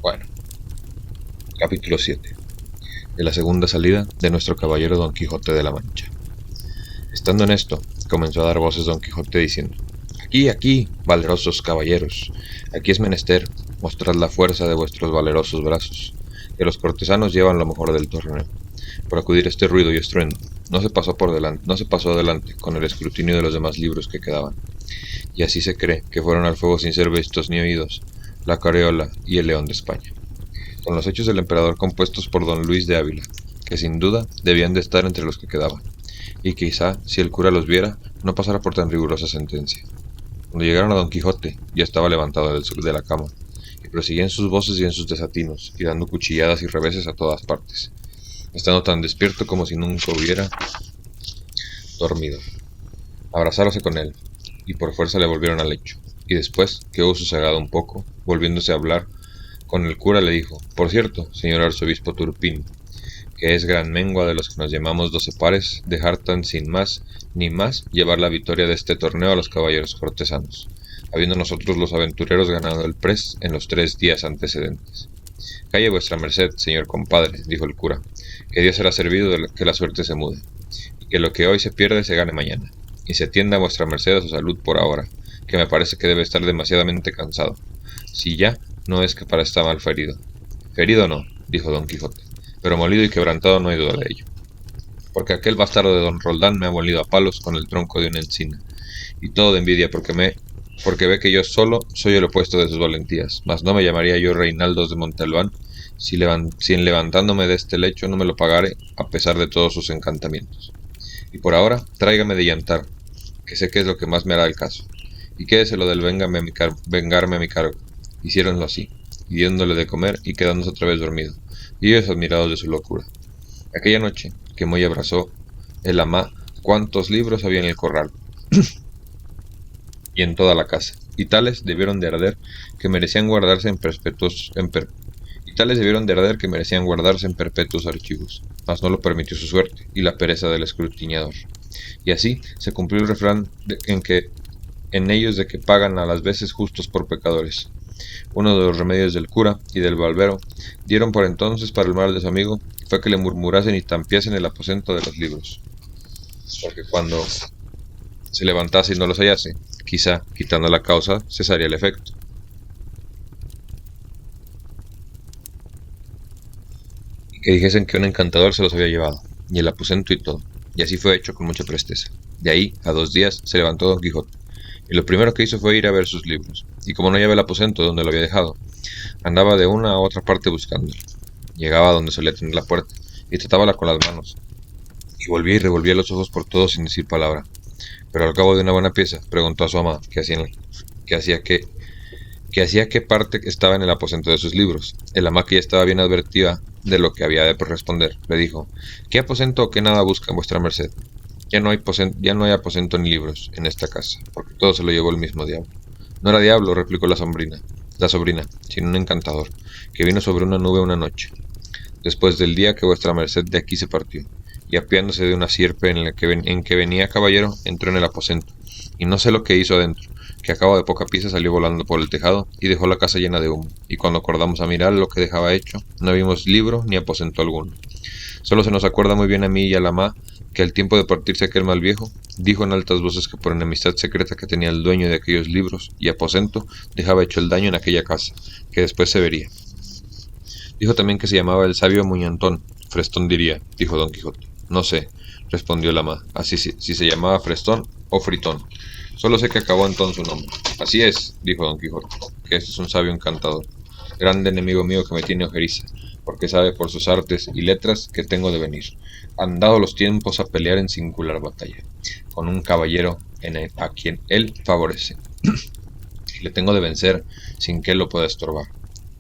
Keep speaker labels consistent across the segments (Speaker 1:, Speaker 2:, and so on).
Speaker 1: Bueno, capítulo 7. De la segunda salida de nuestro caballero Don Quijote de la Mancha. Estando en esto, comenzó a dar voces Don Quijote diciendo: Aquí, aquí, valerosos caballeros, aquí es menester mostrad la fuerza de vuestros valerosos brazos, que los cortesanos llevan lo mejor del torneo. Por acudir a este ruido y estruendo, no se pasó adelante con el escrutinio de los demás libros que quedaban, y así se cree que fueron al fuego sin ser vistos ni oídos la Carreola y el León de España, con los hechos del emperador compuestos por don Luis de Ávila, que sin duda debían de estar entre los que quedaban, y quizá, si el cura los viera, no pasara por tan rigurosa sentencia. Cuando llegaron a Don Quijote, ya estaba levantado de la cama, y proseguía en sus voces y en sus desatinos, y dando cuchilladas y reveses a todas partes, estando tan despierto como si nunca hubiera dormido. Abrazáronse con él, y por fuerza le volvieron al lecho, y después, que hubo sosegado un poco, volviéndose a hablar con el cura, le dijo: Por cierto, señor arzobispo Turpín, que es gran mengua de los que nos llamamos 12 pares, dejar tan sin más ni más llevar la victoria de este torneo a los caballeros cortesanos, habiendo nosotros los aventureros ganado el pres en los 3 días antecedentes. Calle vuestra merced, señor compadre, dijo el cura, que Dios será servido de que la suerte se mude, y que lo que hoy se pierde se gane mañana, y se atienda vuestra merced a su salud por ahora, que me parece que debe estar demasiadamente cansado, si ya no es que para estar mal ferido. Ferido no, dijo Don Quijote, pero molido y quebrantado no hay duda de ello, porque aquel bastardo de don Roldán me ha molido a palos con el tronco de una encina, y todo de envidia porque ve que yo solo soy el opuesto de sus valentías, mas no me llamaría yo Reinaldos de Montalbán si levantándome de este lecho no me lo pagare a pesar de todos sus encantamientos. Y por ahora tráigame de llantar, que sé que es lo que más me hará el caso, y quédese lo del vengarme a mi cargo. Hiciéronlo así, y diéndole de comer y quedándose otra vez dormido, y ellos admirados de su locura. Aquella noche que muy abrazó el ama cuantos libros había en el corral y en toda la casa, y tales debieron de arder que merecían guardarse en perpetuos archivos, mas no lo permitió su suerte y la pereza del escrutinador. Y así se cumplió el refrán en ellos de que pagan a las veces justos por pecadores. Uno de los remedios del cura y del barbero dieron por entonces para el mal de su amigo fue que le murmurasen y tampiesen el aposento de los libros, porque cuando se levantase y no los hallase, quizá, quitando la causa, cesaría el efecto. Y que dijesen que un encantador se los había llevado, y el aposento y todo, y así fue hecho con mucha presteza. De ahí, a 2 días, se levantó Don Quijote, y lo primero que hizo fue ir a ver sus libros, y como no hallaba el aposento donde lo había dejado, andaba de una a otra parte buscándolo. Llegaba a donde solía tener la puerta, y tratábala con las manos, y volvía y revolvía los ojos por todos sin decir palabra. Pero al cabo de una buena pieza, preguntó a su ama qué parte estaba en el aposento de sus libros. El ama, que ya estaba bien advertida de lo que había de responder, le dijo: ¿Qué aposento o qué nada busca vuestra merced? Ya no hay aposento ni libros en esta casa, porque todo se lo llevó el mismo diablo. No era diablo, replicó la sobrina, sino un encantador, que vino sobre una nube una noche, después del día que vuestra merced de aquí se partió, y apiándose de una sierpe en que venía caballero, entró en el aposento, y no sé lo que hizo adentro, que a cabo de poca pieza salió volando por el tejado, y dejó la casa llena de humo, y cuando acordamos a mirar lo que dejaba hecho, no vimos libro ni aposento alguno. Solo se nos acuerda muy bien a mí y a la ama que al tiempo de partirse aquel mal viejo, dijo en altas voces que por enemistad secreta que tenía el dueño de aquellos libros y aposento, dejaba hecho el daño en aquella casa, que después se vería. Dijo también que se llamaba el sabio Muñantón. Frestón diría, dijo Don Quijote. No sé, respondió la ama, así si se llamaba Frestón o Fritón. Solo sé que acabó entonces su nombre. Así es, dijo Don Quijote, que este es un sabio encantador, grande enemigo mío que me tiene ojeriza, porque sabe por sus artes y letras que tengo de venir. Han dado los tiempos a pelear en singular batalla, con un caballero a quien él favorece, y le tengo de vencer sin que él lo pueda estorbar.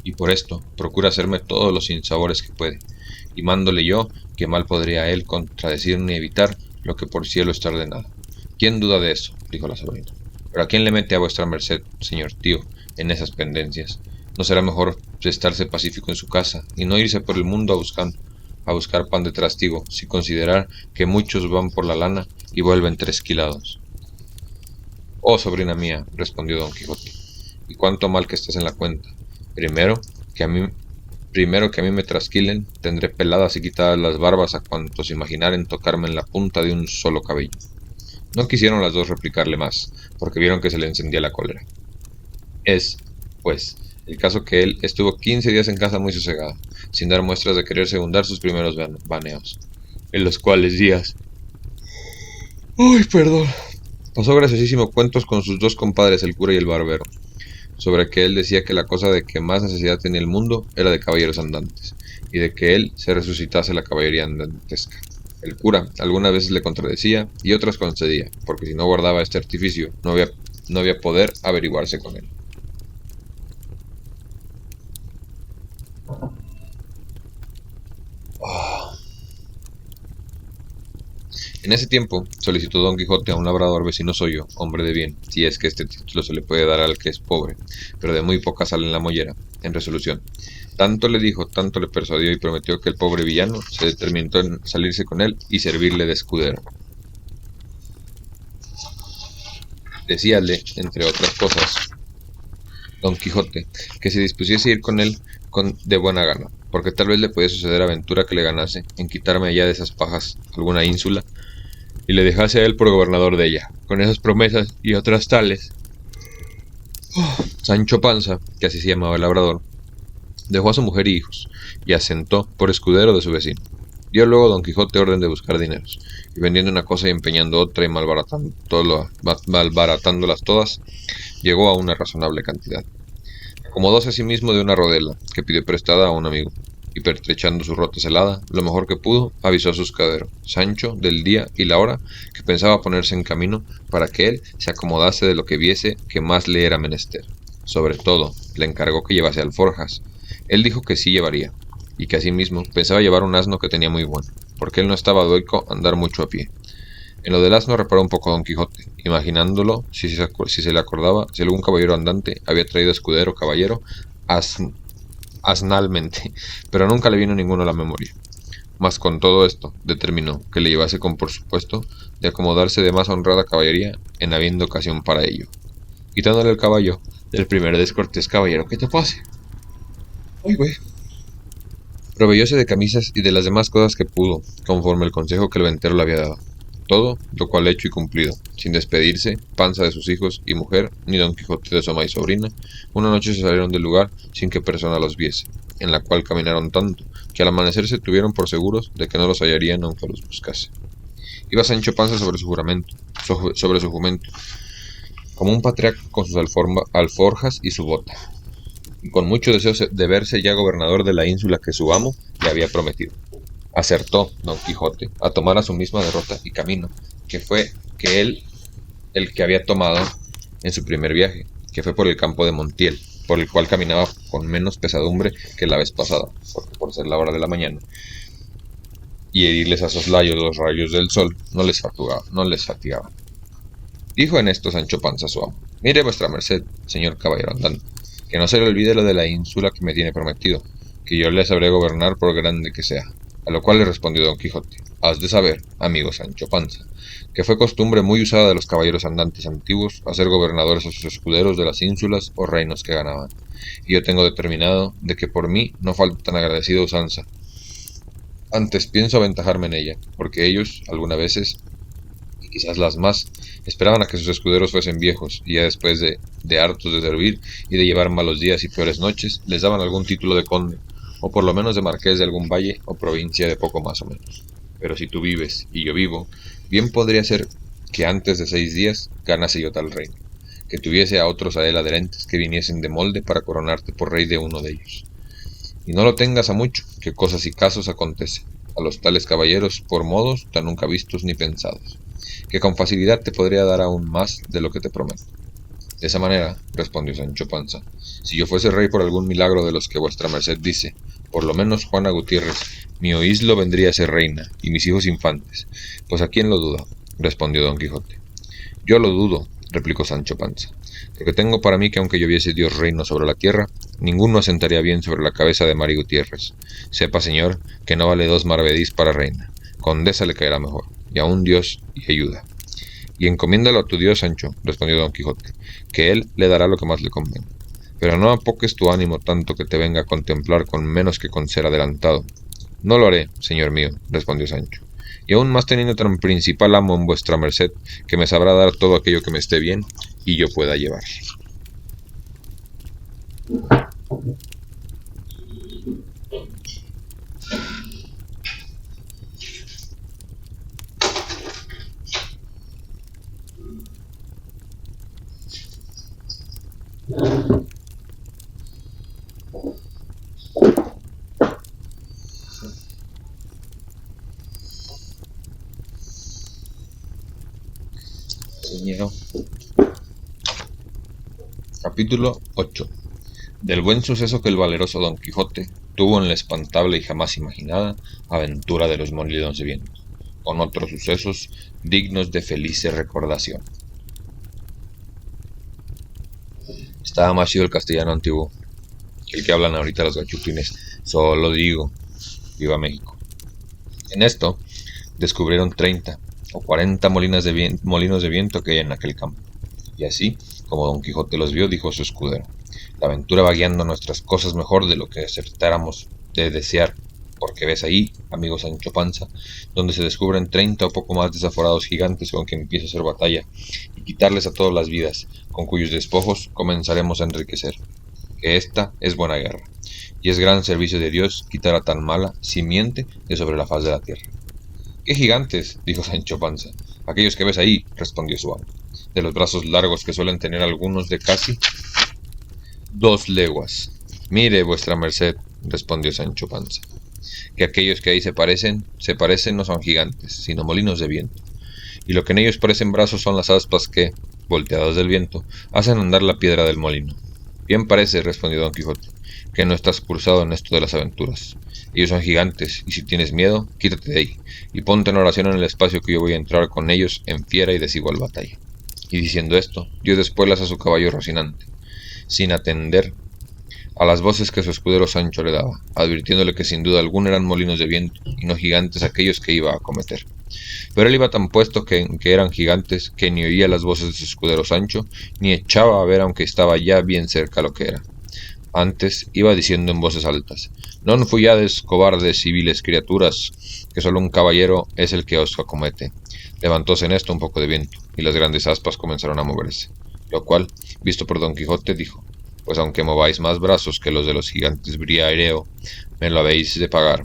Speaker 1: Y por esto procura hacerme todos los sinsabores que puede, y mándole yo que mal podría él contradecir ni evitar lo que por cielo está ordenado. ¿Quién duda de eso?, dijo la sobrina. Pero ¿a quién le mete a vuestra merced, señor tío, en esas pendencias? ¿No será mejor estarse pacífico en su casa y no irse por el mundo a buscar pan de trastigo, sin considerar que muchos van por la lana y vuelven tresquilados? Oh, sobrina mía, respondió Don Quijote, y cuánto mal que estás en la cuenta. Primero, que a mí, primero que a mí me trasquilen, tendré peladas y quitadas las barbas a cuantos imaginaren tocarme en la punta de un solo cabello. No quisieron las dos replicarle más, porque vieron que se le encendía la cólera. Es, pues, el caso que él estuvo 15 días en casa muy sosegado, sin dar muestras de querer segundar sus primeros baneos, en los cuales días... ¡Ay, perdón! Pasó graciosísimo cuentos con sus dos compadres, el cura y el barbero, sobre que él decía que la cosa de que más necesidad tenía el mundo era de caballeros andantes, y de que él se resucitase la caballería andantesca. El cura algunas veces le contradecía y otras concedía, porque si no guardaba este artificio no había poder averiguarse con él. En ese tiempo solicitó Don Quijote a un labrador vecino suyo, hombre de bien, si es que este título se le puede dar al que es pobre, pero de muy poca sal en la mollera, en resolución. Tanto le dijo, tanto le persuadió y prometió que el pobre villano se determinó en salirse con él y servirle de escudero. Decíale, entre otras cosas, Don Quijote, que se dispusiese a ir con él de buena gana, porque tal vez le podía suceder aventura que le ganase en quitarme allá de esas pajas alguna ínsula y le dejase a él por gobernador de ella. Con esas promesas y otras tales, Sancho Panza, que así se llamaba el labrador, dejó a su mujer y hijos, y asentó por escudero de su vecino. Dio luego Don Quijote orden de buscar dineros, y vendiendo una cosa y empeñando otra y malbaratándolas todas, llegó a una razonable cantidad. Acomodóse asimismo de una rodela, que pidió prestada a un amigo, y pertrechando su rota celada, lo mejor que pudo, avisó a su escudero, Sancho, del día y la hora que pensaba ponerse en camino, para que él se acomodase de lo que viese que más le era menester. Sobre todo, le encargó que llevase alforjas. Él dijo que sí llevaría, y que asimismo pensaba llevar un asno que tenía muy bueno, porque él no estaba doico andar mucho a pie. En lo del asno reparó un poco Don Quijote, imaginándolo, si se le acordaba, si algún caballero andante había traído escudero caballero asnalmente, pero nunca le vino ninguno a la memoria. Mas con todo esto, determinó que le llevase con por supuesto de acomodarse de más honrada caballería en habiendo ocasión para ello, quitándole el caballo del primer descortés caballero que te pase. Ay, güey. Proveyóse de camisas y de las demás cosas que pudo, conforme el consejo que el ventero le había dado. Todo lo cual hecho y cumplido, sin despedirse, Panza de sus hijos y mujer, ni Don Quijote de su ama y sobrina, una noche se salieron del lugar sin que persona los viese, en la cual caminaron tanto, que al amanecer se tuvieron por seguros de que no los hallarían aunque los buscase. Iba Sancho Panza sobre su jumento, como un patriarca con sus alforjas y su bota, y con mucho deseo de verse ya gobernador de la ínsula que su amo le había prometido. Acertó Don Quijote a tomar a su misma derrota y camino, que fue que él el que había tomado en su primer viaje, que fue por el campo de Montiel, por el cual caminaba con menos pesadumbre que la vez pasada, porque por ser la hora de la mañana, y herirles a soslayos los rayos del sol no les fatigaba. Dijo en esto Sancho Panza a su amo: mire vuestra merced, señor caballero andante, que no se le olvide lo de la ínsula que me tiene prometido, que yo le sabré gobernar por grande que sea. A lo cual le respondió Don Quijote: has de saber, amigo Sancho Panza, que fue costumbre muy usada de los caballeros andantes antiguos hacer gobernadores a sus escuderos de las ínsulas o reinos que ganaban, y yo tengo determinado de que por mí no falta tan agradecida usanza. Antes pienso aventajarme en ella, porque ellos, algunas veces, y quizás las más, esperaban a que sus escuderos fuesen viejos, y ya después de hartos de servir y de llevar malos días y peores noches, les daban algún título de conde, o por lo menos de marqués de algún valle o provincia de poco más o menos. Pero si tú vives y yo vivo, bien podría ser que antes de 6 días ganase yo tal reino, que tuviese a otros a él adherentes que viniesen de molde para coronarte por rey de uno de ellos. Y no lo tengas a mucho, que cosas y casos acontecen a los tales caballeros por modos tan nunca vistos ni pensados, que con facilidad te podría dar aún más de lo que te prometo. De esa manera, respondió Sancho Panza, si yo fuese rey por algún milagro de los que vuestra merced dice, por lo menos Juana Gutiérrez, mi oíslo vendría a ser reina, y mis hijos infantes. Pues a quién lo duda, respondió Don Quijote. Yo lo dudo, replicó Sancho Panza, porque tengo para mí que aunque lloviese Dios reino sobre la tierra, ninguno asentaría bien sobre la cabeza de Mari Gutiérrez. Sepa, señor, que no vale 2 maravedís para reina, condesa le caerá mejor, y aun Dios y ayuda. Y encomiéndalo a tu Dios, Sancho, respondió Don Quijote, que él le dará lo que más le convenga. pero no apoques tu ánimo tanto que te venga a contemplar con menos que con ser adelantado. No lo haré, señor mío, respondió Sancho, y aún más teniendo tan principal amo en vuestra merced, que me sabrá dar todo aquello que me esté bien y yo pueda llevar. Capítulo 8. Del buen suceso que el valeroso Don Quijote tuvo en la espantable y jamás imaginada aventura de los molinos de viento, con otros sucesos dignos de feliz recordación. Estaba más chido el castellano antiguo que el que hablan ahorita los gachupines. Solo digo, viva México. En esto descubrieron 30 o 40 molinos de viento que hay en aquel campo, y así como Don Quijote los vio, dijo a su escudero: la aventura va guiando nuestras cosas mejor de lo que acertáramos de desear, porque ves ahí, amigo Sancho Panza, donde se descubren 30 o poco más desaforados gigantes con quien empieza a hacer batalla, y quitarles a todas las vidas, con cuyos despojos comenzaremos a enriquecer, que esta es buena guerra, y es gran servicio de Dios quitar a tan mala simiente de sobre la faz de la tierra. ¿Qué gigantes?, dijo Sancho Panza. Aquellos que ves ahí, respondió su amo, de los brazos largos que suelen tener algunos de casi 2 leguas. Mire vuestra merced, respondió Sancho Panza, que aquellos que ahí se parecen no son gigantes, sino molinos de viento, y lo que en ellos parecen brazos son las aspas que, volteadas del viento, hacen andar la piedra del molino. Bien parece, respondió Don Quijote, que no estás cursado en esto de las aventuras. Ellos son gigantes, y si tienes miedo, quítate de ahí, y ponte en oración en el espacio que yo voy a entrar con ellos en fiera y desigual batalla. Y diciendo esto, dio de espuelas a su caballo Rocinante, sin atender a las voces que su escudero Sancho le daba, advirtiéndole que sin duda alguna eran molinos de viento, y no gigantes aquellos que iba a acometer. Pero él iba tan puesto que eran gigantes, que ni oía las voces de su escudero Sancho, ni echaba a ver aunque estaba ya bien cerca lo que era. Antes iba diciendo en voces altas: non fuyades, cobardes y viles criaturas, que solo un caballero es el que os acomete. Levantóse en esto un poco de viento, y las grandes aspas comenzaron a moverse, lo cual, visto por Don Quijote, dijo: pues aunque mováis más brazos que los de los gigantes Briareo, me lo habéis de pagar.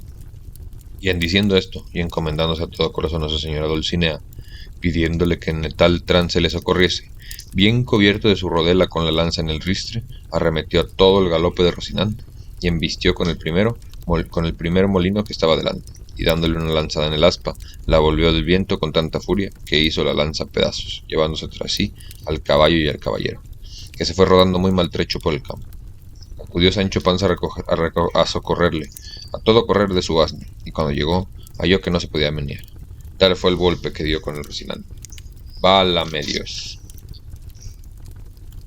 Speaker 1: Y en diciendo esto, y encomendándose a todo corazón a su señora Dulcinea, pidiéndole que en tal trance le socorriese, bien cubierto de su rodela con la lanza en el ristre, arremetió a todo el galope de Rocinante, y embistió con el primer molino que estaba delante, y dándole una lanzada en el aspa, la volvió del viento con tanta furia que hizo la lanza pedazos, llevándose tras sí al caballo y al caballero, que se fue rodando muy maltrecho por el campo. Acudió Sancho Panza a socorrerle, a todo correr de su asno, y cuando llegó, halló que no se podía menear. Tal fue el golpe que dio con el Rocinante. «Válame Dios»,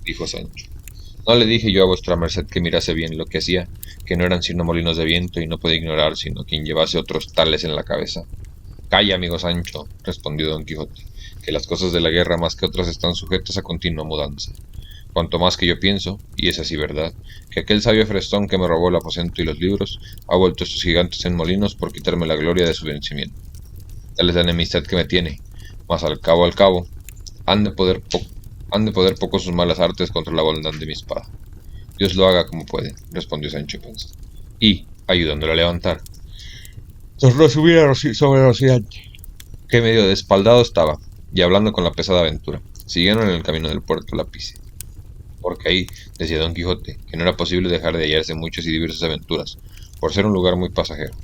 Speaker 1: dijo Sancho. «¿No le dije yo a vuestra merced que mirase bien lo que hacía, que no eran sino molinos de viento, y no puede ignorar sino quien llevase otros tales en la cabeza?» «Calla, amigo Sancho», respondió Don Quijote, «que las cosas de la guerra más que otras están sujetas a continua mudanza. Cuanto más que yo pienso, y es así verdad, que aquel sabio frestón que me robó el aposento y los libros, ha vuelto estos gigantes en molinos por quitarme la gloria de su vencimiento. Tal es la enemistad que me tiene, mas al cabo, han de poder poco sus malas artes contra la bondad de mi espada». «Dios lo haga como puede», respondió Sancho Panza, y, ayudándole a levantar, tornó a subir sobre Rocinante, que medio despaldado estaba, y hablando con la pesada aventura, siguieron en el camino del puerto Lapice. Porque ahí, decía Don Quijote, que no era posible dejar de hallarse muchas y diversas aventuras, por ser un lugar muy pasajero,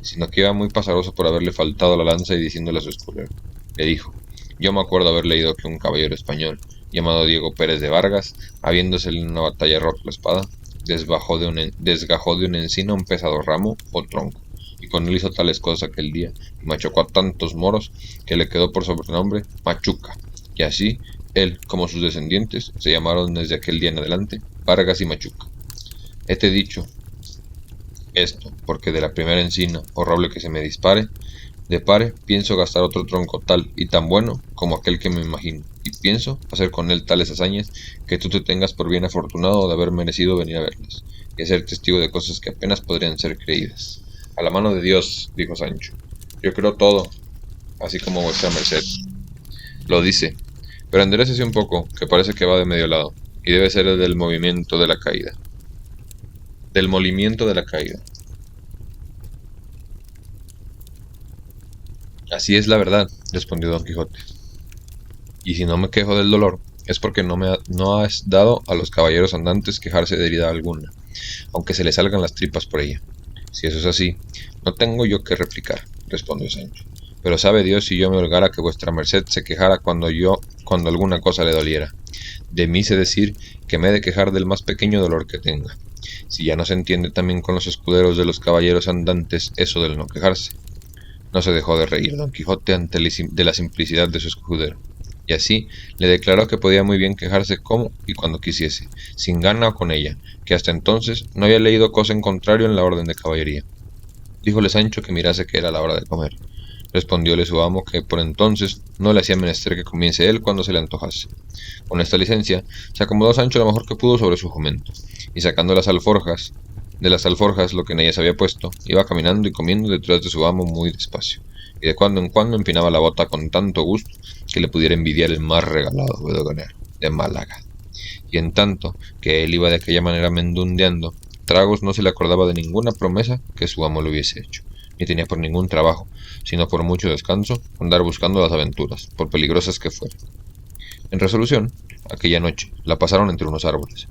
Speaker 1: sino que iba muy pasaroso por haberle faltado la lanza, y diciéndole a su escudero, le dijo: «Yo me acuerdo haber leído que un caballero español, llamado Diego Pérez de Vargas, habiéndosele en una batalla roto la espada, desgajó de un encino un pesado ramo o tronco, y con él hizo tales cosas aquel día, y machacó a tantos moros, que le quedó por sobrenombre Machuca, y así él, como sus descendientes, se llamaron desde aquel día en adelante Vargas y Machuca. Hete dicho esto, porque de la primera encina o roble que se me dispare, Depare, pienso gastar otro tronco tal y tan bueno como aquel que me imagino, y pienso hacer con él tales hazañas que tú te tengas por bien afortunado de haber merecido venir a verlas, y ser testigo de cosas que apenas podrían ser creídas. A la mano de Dios, dijo Sancho, yo creo todo, así como vuestra merced lo dice, pero enderécese un poco, que parece que va de medio lado, y debe ser el del movimiento de la caída. Del molimiento de la caída. Así es la verdad, respondió Don Quijote, y si no me quejo del dolor, es porque no has dado a los caballeros andantes quejarse de herida alguna, aunque se les salgan las tripas por ella. Si eso es así, no tengo yo que replicar, respondió Sancho, pero sabe Dios si yo me holgara que vuestra merced se quejara cuando alguna cosa le doliera. De mí sé decir que me he de quejar del más pequeño dolor que tenga. Si ya no se entiende también con los escuderos de los caballeros andantes eso del no quejarse. No se dejó de reír Don Quijote de la simplicidad de su escudero, y así le declaró que podía muy bien quejarse como y cuando quisiese, sin gana o con ella, que hasta entonces no había leído cosa en contrario en la orden de caballería. Díjole Sancho que mirase que era la hora de comer. Respondióle su amo que por entonces no le hacía menester que comiese él cuando se le antojase. Con esta licencia se acomodó Sancho lo mejor que pudo sobre su jumento, y sacando de las alforjas lo que en ellas había puesto, iba caminando y comiendo detrás de su amo muy despacio, y de cuando en cuando empinaba la bota con tanto gusto que le pudiera envidiar el más regalado bedogonero de Málaga. Y en tanto que él iba de aquella manera mendundeando, Tragos no se le acordaba de ninguna promesa que su amo le hubiese hecho, ni tenía por ningún trabajo, sino por mucho descanso, andar buscando las aventuras, por peligrosas que fueran. En resolución, aquella noche la pasaron entre unos árboles,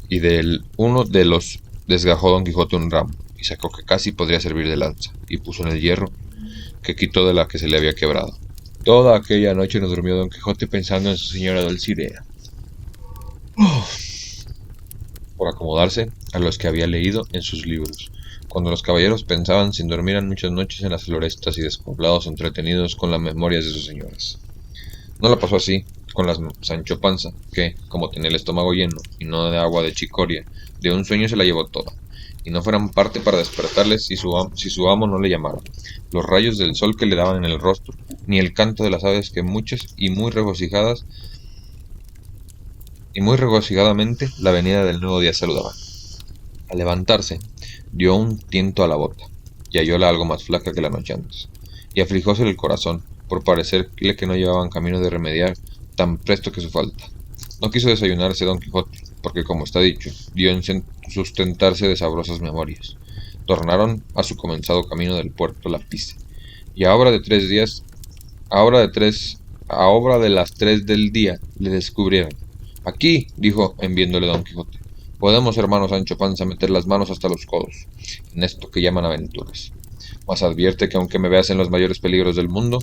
Speaker 1: y del uno de los desgajó Don Quijote un ramo, y sacó que casi podría servir de lanza, y puso en el hierro que quitó de la que se le había quebrado. Toda aquella noche no durmió Don Quijote pensando en su señora Dulcinea, por acomodarse a los que había leído en sus libros. Cuando los caballeros pensaban sin dormir en muchas noches en las florestas y despoblados entretenidos con las memorias de sus señoras. No la pasó así con la Sancho Panza, que, como tenía el estómago lleno, y no de agua de chicoria, de un sueño se la llevó toda, y no fueran parte para despertarles si su amo no le llamara, los rayos del sol que le daban en el rostro, ni el canto de las aves que muchas y muy regocijadamente la venida del nuevo día saludaban. Al levantarse, dio un tiento a la bota, y hallóla algo más flaca que la noche antes, y aflijóse el corazón, por parecerle que no llevaban camino de remediar tan presto que su falta. No quiso desayunarse Don Quijote, porque como está dicho, dio en sustentarse de sabrosas memorias. Tornaron a su comenzado camino del puerto La Pise, y a obra de las 3 del día le descubrieron. Aquí, dijo en viéndole Don Quijote, podemos, hermano Sancho Panza, meter las manos hasta los codos en esto que llaman aventuras. Mas advierte que aunque me veas en los mayores peligros del mundo,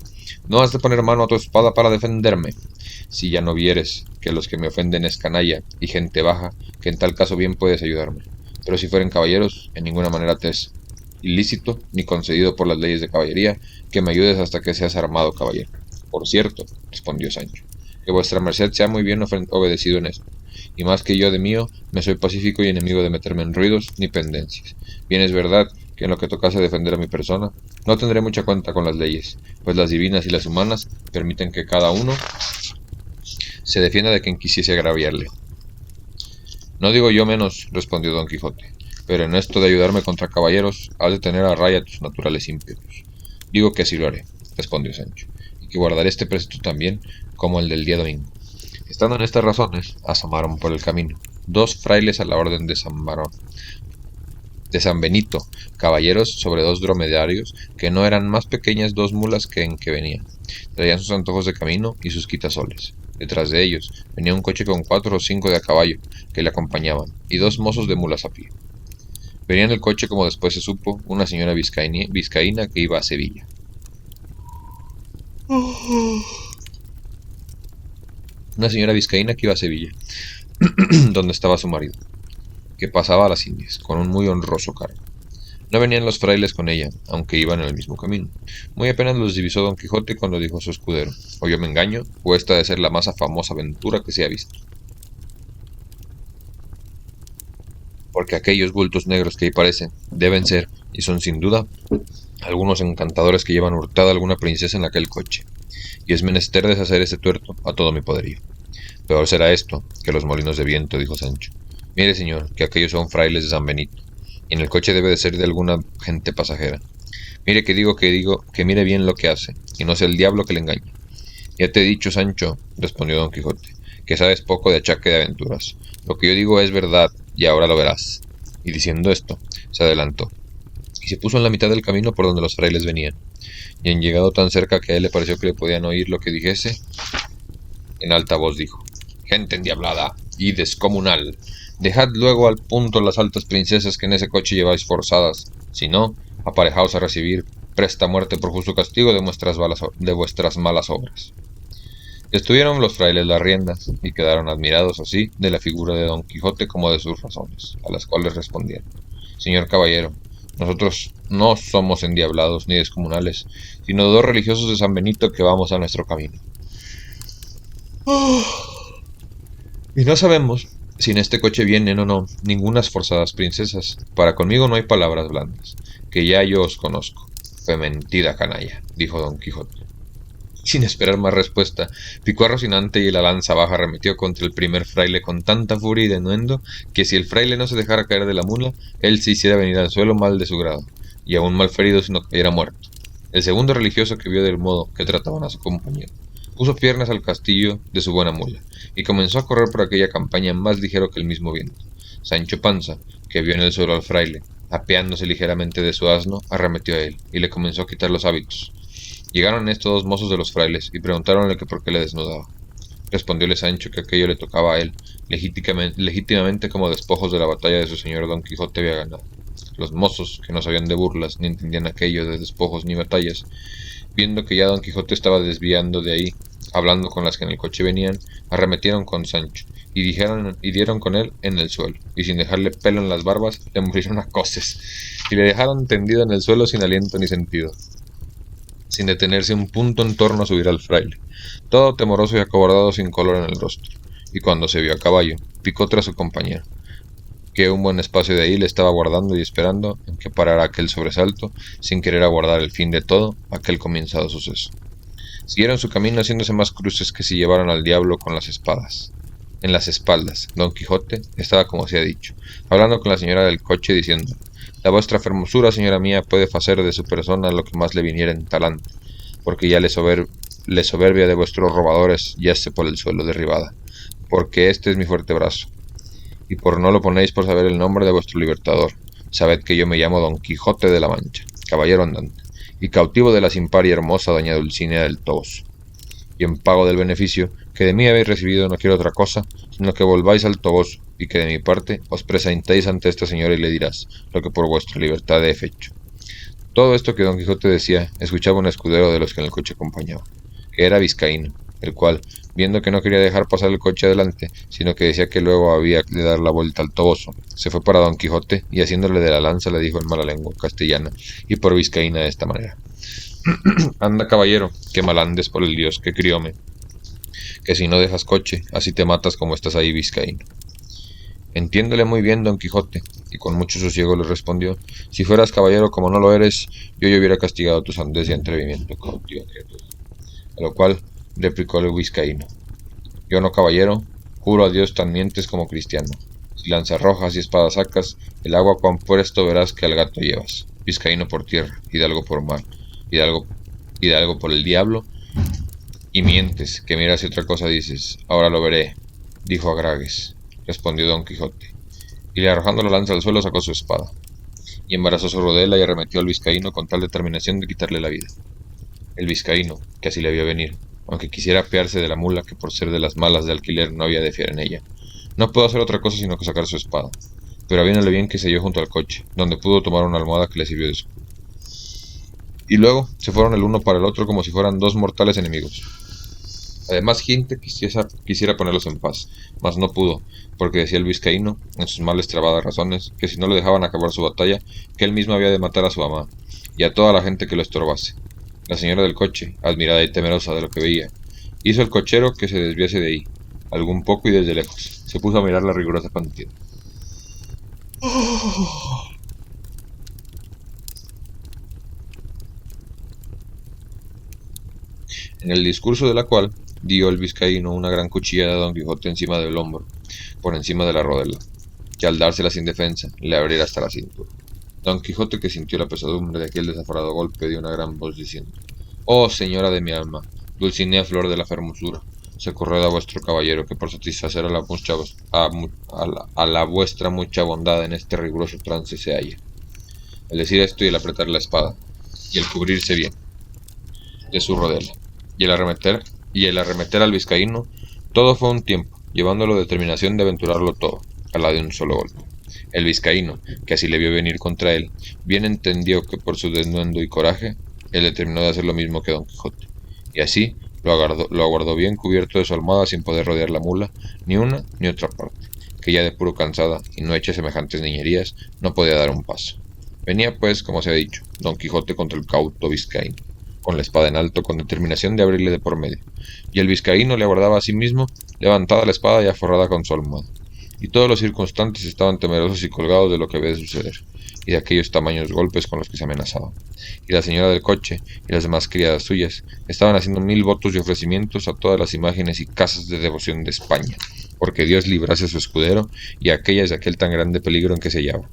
Speaker 1: no has de poner mano a tu espada para defenderme. Si ya no vieres que los que me ofenden es canalla y gente baja, que en tal caso bien puedes ayudarme. Pero si fueren caballeros, en ninguna manera te es ilícito ni concedido por las leyes de caballería que me ayudes hasta que seas armado caballero. Por cierto, respondió Sancho, que vuestra merced sea muy bien obedecido en esto, y más que yo de mío, me soy pacífico y enemigo de meterme en ruidos ni pendencias. Bien es verdad que en lo que tocase defender a mi persona, no tendré mucha cuenta con las leyes, pues las divinas y las humanas permiten que cada uno se defienda de quien quisiese agraviarle. No digo yo menos, respondió Don Quijote, pero en esto de ayudarme contra caballeros, has de tener a raya tus naturales ímpetus. Digo que así lo haré, respondió Sancho, y que guardaré este precepto también, como el del día domingo. Estando en estas razones, asomaron por el camino 2 frailes a la orden de San Benito, caballeros sobre 2 dromedarios, que no eran más pequeñas 2 mulas que en que venían. Traían sus antojos de camino y sus quitasoles. Detrás de ellos venía un coche con 4 o 5 de a caballo, que le acompañaban, y 2 mozos de mulas a pie. Venía en el coche, como después se supo, una señora vizcaína que iba a Sevilla. Una señora vizcaína que iba a Sevilla, donde estaba su marido, que pasaba a las Indias, con un muy honroso cargo. No venían los frailes con ella, aunque iban en el mismo camino. Muy apenas los divisó Don Quijote cuando dijo a su escudero, o yo me engaño, o esta ha de ser la más famosa aventura que se ha visto. Porque aquellos bultos negros que ahí parecen, deben ser, y son sin duda, algunos encantadores que llevan hurtada alguna princesa en aquel coche, y es menester deshacer ese tuerto a todo mi poderío. Peor será esto que los molinos de viento, dijo Sancho. Mire, señor, que aquellos son frailes de San Benito, y en el coche debe de ser de alguna gente pasajera. Mire que mire bien lo que hace, y no sea el diablo que le engañe. Ya te he dicho, Sancho, respondió don Quijote, que sabes poco de achaque de aventuras. Lo que yo digo es verdad, y ahora lo verás. Y diciendo esto, se adelantó, y se puso en la mitad del camino por donde los frailes venían. Y en llegado tan cerca que a él le pareció que le podían oír lo que dijese, en alta voz dijo: Gente endiablada y descomunal, dejad luego al punto las altas princesas que en ese coche lleváis forzadas, si no, aparejaos a recibir presta muerte por justo castigo de vuestras malas obras. Estuvieron los frailes las riendas, y quedaron admirados así de la figura de don Quijote como de sus razones, a las cuales respondieron: Señor caballero, nosotros no somos endiablados ni descomunales, sino dos religiosos de San Benito que vamos a nuestro camino. Y no sabemos si en este coche vienen o no ningunas forzadas princesas. Para conmigo no hay palabras blandas, que ya yo os conozco. Fue mentira, canalla, dijo don Quijote. Sin esperar más respuesta, picó a Rocinante y la lanza baja arremetió contra el primer fraile con tanta furia y denuendo que si el fraile no se dejara caer de la mula, él se hiciera venir al suelo mal de su grado, y aún mal ferido si no cayera muerto. El segundo religioso, que vio del modo que trataban a su compañero, puso piernas al castillo de su buena mula, y comenzó a correr por aquella campaña más ligero que el mismo viento. Sancho Panza, que vio en el suelo al fraile, apeándose ligeramente de su asno, arremetió a él, y le comenzó a quitar los hábitos. Llegaron estos dos mozos de los frailes, y preguntaronle que por qué le desnudaba. Respondióle Sancho que aquello le tocaba a él, legítimamente como despojos de la batalla de su señor Don Quijote había ganado. Los mozos, que no sabían de burlas, ni entendían aquello de despojos ni batallas, viendo que ya Don Quijote estaba desviando de ahí, hablando con las que en el coche venían, arremetieron con Sancho, y dieron con él en el suelo, y sin dejarle pelo en las barbas, le murieron a coces, y le dejaron tendido en el suelo sin aliento ni sentido, sin detenerse un punto en torno a subir al fraile, todo temoroso y acobardado sin color en el rostro, y cuando se vio a caballo, picó tras su compañero, que un buen espacio de ahí le estaba guardando y esperando en que parara aquel sobresalto, sin querer aguardar el fin de todo aquel comenzado suceso. Siguieron su camino haciéndose más cruces que si llevaran al diablo con las espadas. En las espaldas, Don Quijote estaba como se ha dicho, hablando con la señora del coche, diciendo: La vuestra fermosura, señora mía, puede facer de su persona lo que más le viniera en talante, porque ya le soberbia de vuestros robadores yace por el suelo derribada, porque este es mi fuerte brazo. Y por no lo ponéis por saber el nombre de vuestro libertador, sabed que yo me llamo Don Quijote de la Mancha, caballero andante, y cautivo de la sin par y hermosa doña Dulcinea del Toboso. Y en pago del beneficio que de mí habéis recibido no quiero otra cosa, sino que volváis al Toboso, y que de mi parte os presentéis ante esta señora y le dirás lo que por vuestra libertad he fecho. Todo esto que Don Quijote decía, escuchaba un escudero de los que en el coche acompañaba, que era vizcaíno, el cual, viendo que no quería dejar pasar el coche adelante, sino que decía que luego había de dar la vuelta al Toboso, se fue para Don Quijote, y haciéndole de la lanza le dijo en mala lengua castellana, y por vizcaína de esta manera: Anda, caballero, que mal andes por el Dios que crióme, que si no dejas coche, así te matas como estás ahí, vizcaíno. Entiéndole muy bien Don Quijote, y con mucho sosiego le respondió: Si fueras caballero como no lo eres, yo hubiera castigado tu sandez y atrevimiento, cautiva criatura. A lo cual replicó el vizcaíno: Yo no, caballero, juro a Dios tan mientes como cristiano. Si lanzas rojas y espadas sacas, el agua cuán puesto verás que al gato llevas. Vizcaíno por tierra, hidalgo por mar, hidalgo por el diablo, y mientes, que mira si otra cosa dices. Ahora lo veré, dijo Agragues, respondió Don Quijote, y le arrojando la lanza al suelo sacó su espada, y embarazó su rodela y arremetió al vizcaíno con tal determinación de quitarle la vida. El vizcaíno, que así le vio venir, aunque quisiera apearse de la mula que por ser de las malas de alquiler no había de fiar en ella, no pudo hacer otra cosa sino que sacar su espada, pero avínole bien que se halló junto al coche, donde pudo tomar una almohada que le sirvió de escudo. Y luego se fueron el uno para el otro como si fueran dos mortales enemigos. Además gente quisiera ponerlos en paz, mas no pudo, porque decía el vizcaíno, en sus mal trabadas razones, que si no le dejaban acabar su batalla, que él mismo había de matar a su amada, y a toda la gente que lo estorbase. La señora del coche, admirada y temerosa de lo que veía, hizo el cochero que se desviase de ahí, algún poco y desde lejos, se puso a mirar la rigurosa contienda. en el discurso de la cual dio el vizcaíno una gran cuchillada a Don Quijote encima del hombro, por encima de la rodela, que al dársela sin defensa le abriera hasta la cintura. Don Quijote, que sintió la pesadumbre de aquel desaforado golpe, dio una gran voz diciendo: «Oh, señora de mi alma, Dulcinea Flor de la Fermosura, socorred a vuestro caballero, que por satisfacer a la vuestra mucha bondad en este riguroso trance se halla». El decir esto y el apretar la espada, y el cubrirse bien de su rodela, y el arremeter al vizcaíno, todo fue un tiempo, llevándolo determinación de aventurarlo todo, a la de un solo golpe. El vizcaíno, que así le vio venir contra él, bien entendió que por su desnudo y coraje, él determinó de hacer lo mismo que Don Quijote, y así lo aguardó bien cubierto de su almohada sin poder rodear la mula, ni una ni otra parte, que ya de puro cansada, y no hecha semejantes niñerías, no podía dar un paso. Venía pues, como se ha dicho, Don Quijote contra el cauto vizcaíno, con la espada en alto, con determinación de abrirle de por medio, y el vizcaíno le aguardaba a sí mismo, levantada la espada y aforrada con su almohada. Y todos los circunstantes estaban temerosos y colgados de lo que había de suceder, y de aquellos tamaños golpes con los que se amenazaban. Y la señora del coche y las demás criadas suyas estaban haciendo 1000 votos y ofrecimientos a todas las imágenes y casas de devoción de España, porque Dios librase a su escudero y a aquellas de aquel tan grande peligro en que se hallaba.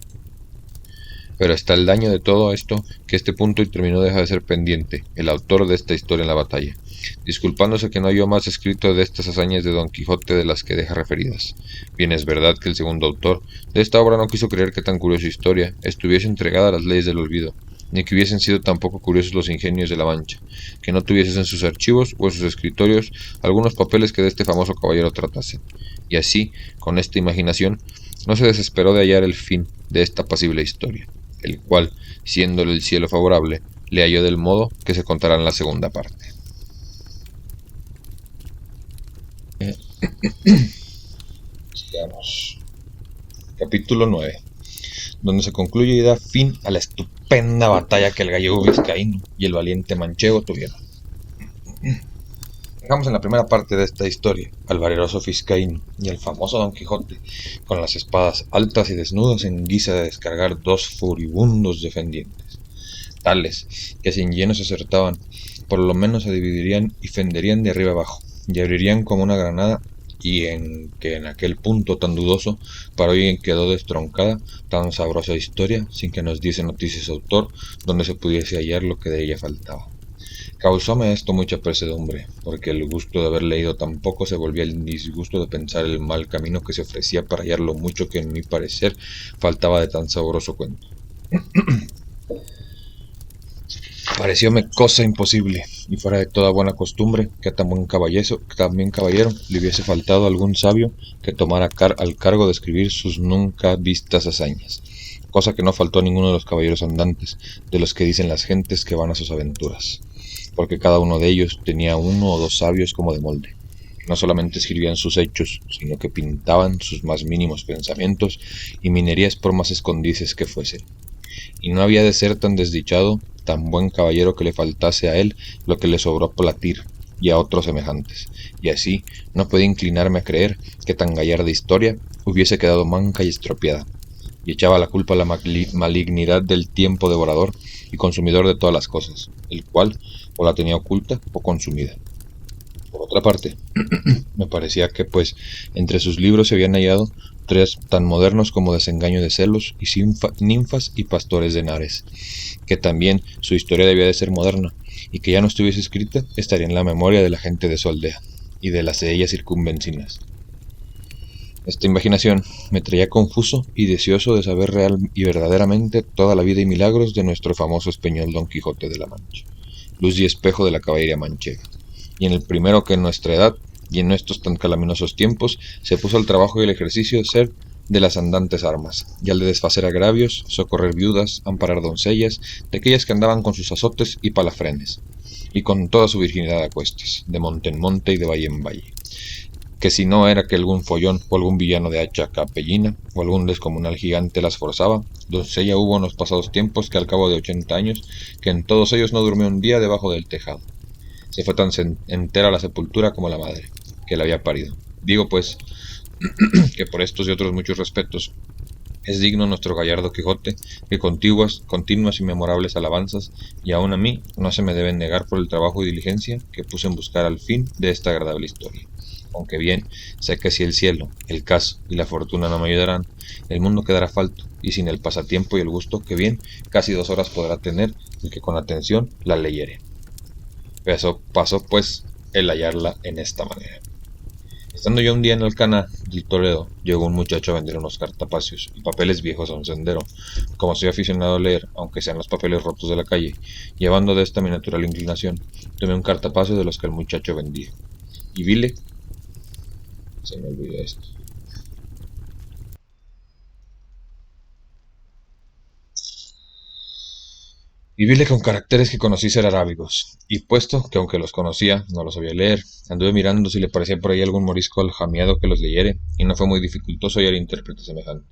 Speaker 1: Pero está el daño de todo esto, que este punto y terminó deja de ser pendiente, el autor de esta historia en la batalla, disculpándose que no halló más escrito de estas hazañas de Don Quijote de las que deja referidas. Bien es verdad que el segundo autor de esta obra no quiso creer que tan curiosa historia estuviese entregada a las leyes del olvido, ni que hubiesen sido tampoco curiosos los ingenios de la Mancha, que no tuviesen en sus archivos o en sus escritorios algunos papeles que de este famoso caballero tratasen. Y así, con esta imaginación, no se desesperó de hallar el fin de esta apacible historia, el cual, siéndole el cielo favorable, le halló del modo que se contará en la segunda parte. Sigamos. Capítulo 9, donde se concluye y da fin a la estupenda batalla que el gallego vizcaíno y el valiente manchego tuvieron. Dejamos en la primera parte de esta historia al valeroso vizcaíno y al famoso Don Quijote, con las espadas altas y desnudas en guisa de descargar dos furibundos defendientes, tales que si en lleno se acertaban, por lo menos se dividirían y fenderían de arriba abajo, y abrirían como una granada, y en que en aquel punto tan dudoso paró y quedó destroncada tan sabrosa historia, sin que nos diese noticia su autor, donde se pudiese hallar lo que de ella faltaba. Causóme esto mucha pesadumbre, porque el gusto de haber leído tan poco se volvía el disgusto de pensar el mal camino que se ofrecía para hallar lo mucho que en mi parecer faltaba de tan sabroso cuento. Parecióme cosa imposible, y fuera de toda buena costumbre, que a tan buen caballero le hubiese faltado algún sabio que tomara al cargo de escribir sus nunca vistas hazañas, cosa que no faltó a ninguno de los caballeros andantes, de los que dicen las gentes que van a sus aventuras, porque cada uno de ellos tenía uno o dos sabios como de molde, que no solamente escribían sus hechos, sino que pintaban sus más mínimos pensamientos y minerías por más escondices que fuesen. Y no había de ser tan desdichado, tan buen caballero, que le faltase a él lo que le sobró a Platir y a otros semejantes, y así no puede inclinarme a creer que tan gallarda historia hubiese quedado manca y estropeada, y echaba la culpa a la malignidad del tiempo devorador y consumidor de todas las cosas, el cual o la tenía oculta o consumida. Por otra parte, me parecía que, pues, entre sus libros se habían hallado tres tan modernos como Desengaño de celos y Ninfas y Pastores de Henares, que también su historia debía de ser moderna, y que ya no estuviese escrita estaría en la memoria de la gente de su aldea y de las de ellas circunvencinas. Esta imaginación me traía confuso y deseoso de saber real y verdaderamente toda la vida y milagros de nuestro famoso español Don Quijote de la Mancha, luz y espejo de la caballería manchega, y en el primero que en nuestra edad y en estos tan calaminosos tiempos se puso al trabajo y el ejercicio de ser de las andantes armas, y al de desfacer agravios, socorrer viudas, amparar doncellas, de aquellas que andaban con sus azotes y palafrenes, y con toda su virginidad a cuestas, de monte en monte y de valle en valle, que si no era que algún follón o algún villano de hacha capellina o algún descomunal gigante las forzaba, doncella hubo en los pasados tiempos que al cabo de 80 años, que en todos ellos no durmió un día debajo del tejado. Se fue tan entera a la sepultura como la madre, que la había parido. Digo pues, que por estos y otros muchos respetos, Es digno nuestro gallardo Quijote que continuas y memorables alabanzas, y aun a mí no se me deben negar por el trabajo y diligencia que puse en buscar al fin de esta agradable historia. Aunque bien sé que si el cielo, el caso y la fortuna no me ayudarán, el mundo quedará falto, y sin el pasatiempo y el gusto que bien casi 2 horas podrá tener el que con atención la leyere. Pasó pues el hallarla en esta manera. Estando yo un día en Alcalá del Toledo, llegó un muchacho a vender unos cartapacios y papeles viejos a un sendero. Como soy aficionado a leer, aunque sean los papeles rotos de la calle, llevando de esta mi natural inclinación, tomé un cartapacio de los que el muchacho vendía. Y vile, se me olvidó esto. Y vile con caracteres que conocí ser arábigos, y puesto que aunque los conocía, no los sabía leer, anduve mirando si le parecía por ahí algún morisco aljamiado que los leyere, y no fue muy dificultoso hallar intérprete semejante.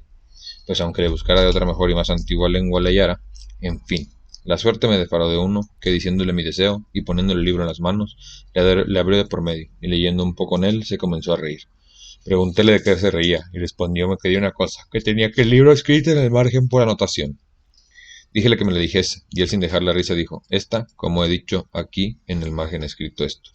Speaker 1: Pues aunque le buscara de otra mejor y más antigua lengua le hallara, en fin, la suerte me deparó de uno que diciéndole mi deseo y poniéndole el libro en las manos, le abrió de por medio, y leyendo un poco en él se comenzó a reír. Preguntéle de qué se reía, y respondióme que de una cosa, que tenía aquel libro escrito en el margen por anotación. Díjele que me lo dijese, y él sin dejar la risa dijo, esta, como he dicho, aquí en el margen escrito esto.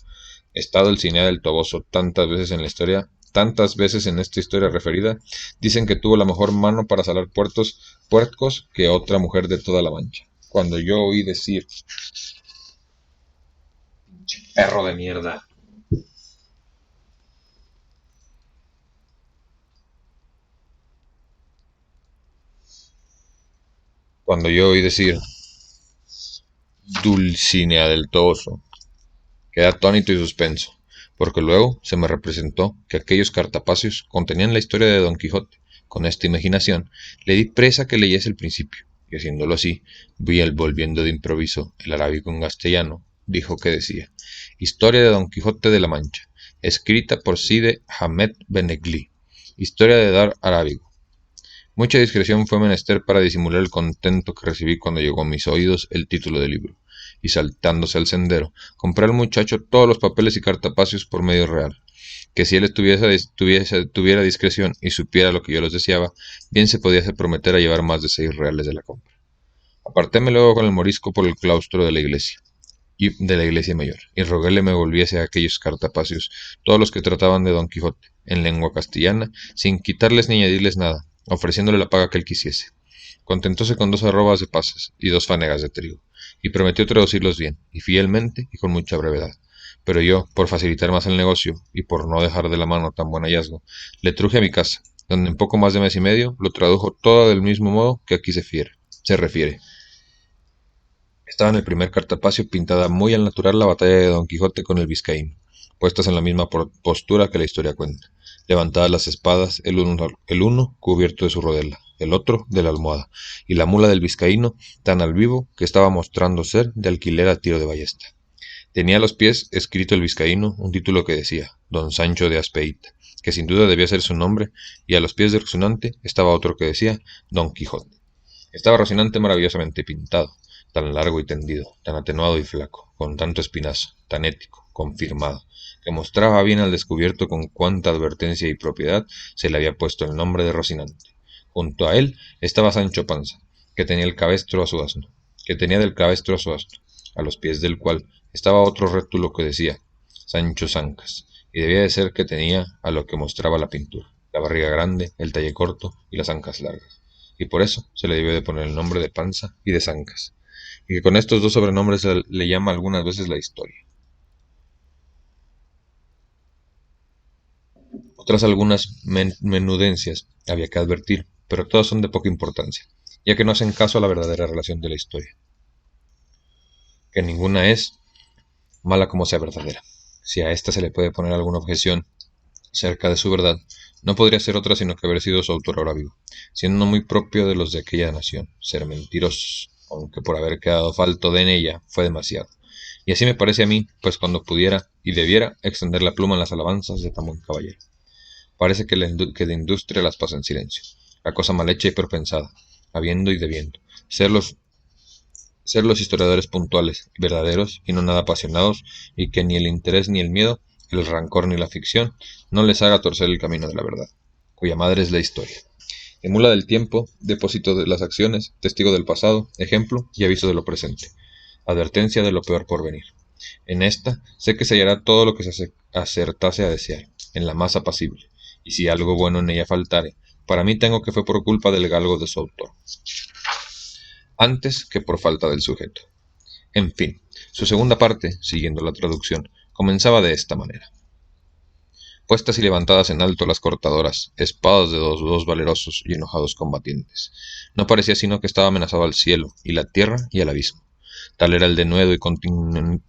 Speaker 1: Estado el Cinea del Toboso tantas veces en esta historia referida, dicen que tuvo la mejor mano para salar puercos que otra mujer de toda la Mancha. Cuando yo oí decir, perro de mierda. Cuando yo oí decir Dulcinea del Toboso, quedé atónito y suspenso, porque luego se me representó que aquellos cartapacios contenían la historia de Don Quijote. Con esta imaginación le di presa que leyese el principio, y haciéndolo así, vi el volviendo de improviso el arábigo en castellano, dijo que decía, Historia de Don Quijote de la Mancha, escrita por Cide Hamet Benegli, Historia de Dar Arábigo. Mucha discreción fue menester para disimular el contento que recibí cuando llegó a mis oídos el título del libro, y saltándose al sendero, compré al muchacho todos los papeles y cartapacios por medio real, que si él tuviera discreción y supiera lo que yo les deseaba, bien se podía prometer a llevar más de 6 reales de la compra. Apartéme luego con el morisco por el claustro de la iglesia mayor, y roguéle me volviese a aquellos cartapacios, todos los que trataban de Don Quijote, en lengua castellana, sin quitarles ni añadirles nada, ofreciéndole la paga que él quisiese. Contentóse con 2 arrobas de pasas y 2 fanegas de trigo, y prometió traducirlos bien, y fielmente, y con mucha brevedad. Pero yo, por facilitar más el negocio, y por no dejar de la mano tan buen hallazgo, le truje a mi casa, donde en poco más de mes y medio lo tradujo todo del mismo modo que aquí se refiere. Estaba en el primer cartapacio pintada muy al natural la batalla de Don Quijote con el vizcaíno, puestas en la misma postura que la historia cuenta, levantadas las espadas, el uno cubierto de su rodela, el otro de la almohada, y la mula del vizcaíno tan al vivo que estaba mostrando ser de alquiler a tiro de ballesta. Tenía a los pies escrito el vizcaíno un título que decía Don Sancho de Azpeita, que sin duda debía ser su nombre, y a los pies de Rocinante estaba otro que decía Don Quijote. Estaba Rocinante maravillosamente pintado, tan largo y tendido, tan atenuado y flaco, con tanto espinazo, tan ético, confirmado, que mostraba bien al descubierto con cuánta advertencia y propiedad se le había puesto el nombre de Rocinante. Junto a él estaba Sancho Panza, que tenía del cabestro a su asno, a los pies del cual estaba otro rétulo que decía Sancho Zancas, y debía de ser que tenía a lo que mostraba la pintura, la barriga grande, el talle corto y las ancas largas, y por eso se le debió de poner el nombre de Panza y de Zancas, y que con estos dos sobrenombres le llama algunas veces la historia. Otras algunas menudencias había que advertir, pero todas son de poca importancia, ya que no hacen caso a la verdadera relación de la historia, que ninguna es mala como sea verdadera. Si a ésta se le puede poner alguna objeción cerca de su verdad, no podría ser otra sino que haber sido su autor ahora vivo, siendo muy propio de los de aquella nación, ser mentirosos, aunque por haber quedado falto de en ella fue demasiado. Y así me parece a mí, pues cuando pudiera y debiera extender la pluma en las alabanzas de tan buen caballero. Parece que de industria las pasa en silencio, la cosa mal hecha y propensada, habiendo y debiendo, ser los historiadores puntuales, verdaderos y no nada apasionados, y que ni el interés ni el miedo, el rancor ni la ficción, no les haga torcer el camino de la verdad, cuya madre es la historia. Emula del tiempo, depósito de las acciones, testigo del pasado, ejemplo y aviso de lo presente. Advertencia de lo peor por venir. En esta sé que se hallará todo lo que se acertase a desear, en la más apacible, y si algo bueno en ella faltare, para mí tengo que fue por culpa del galgo de su autor, antes que por falta del sujeto. En fin, su segunda parte, siguiendo la traducción, comenzaba de esta manera. Puestas y levantadas en alto las cortadoras, espadas de dos valerosos y enojados combatientes. No parecía sino que estaba amenazado al cielo, y la tierra, y el abismo. Tal era el denuedo y continente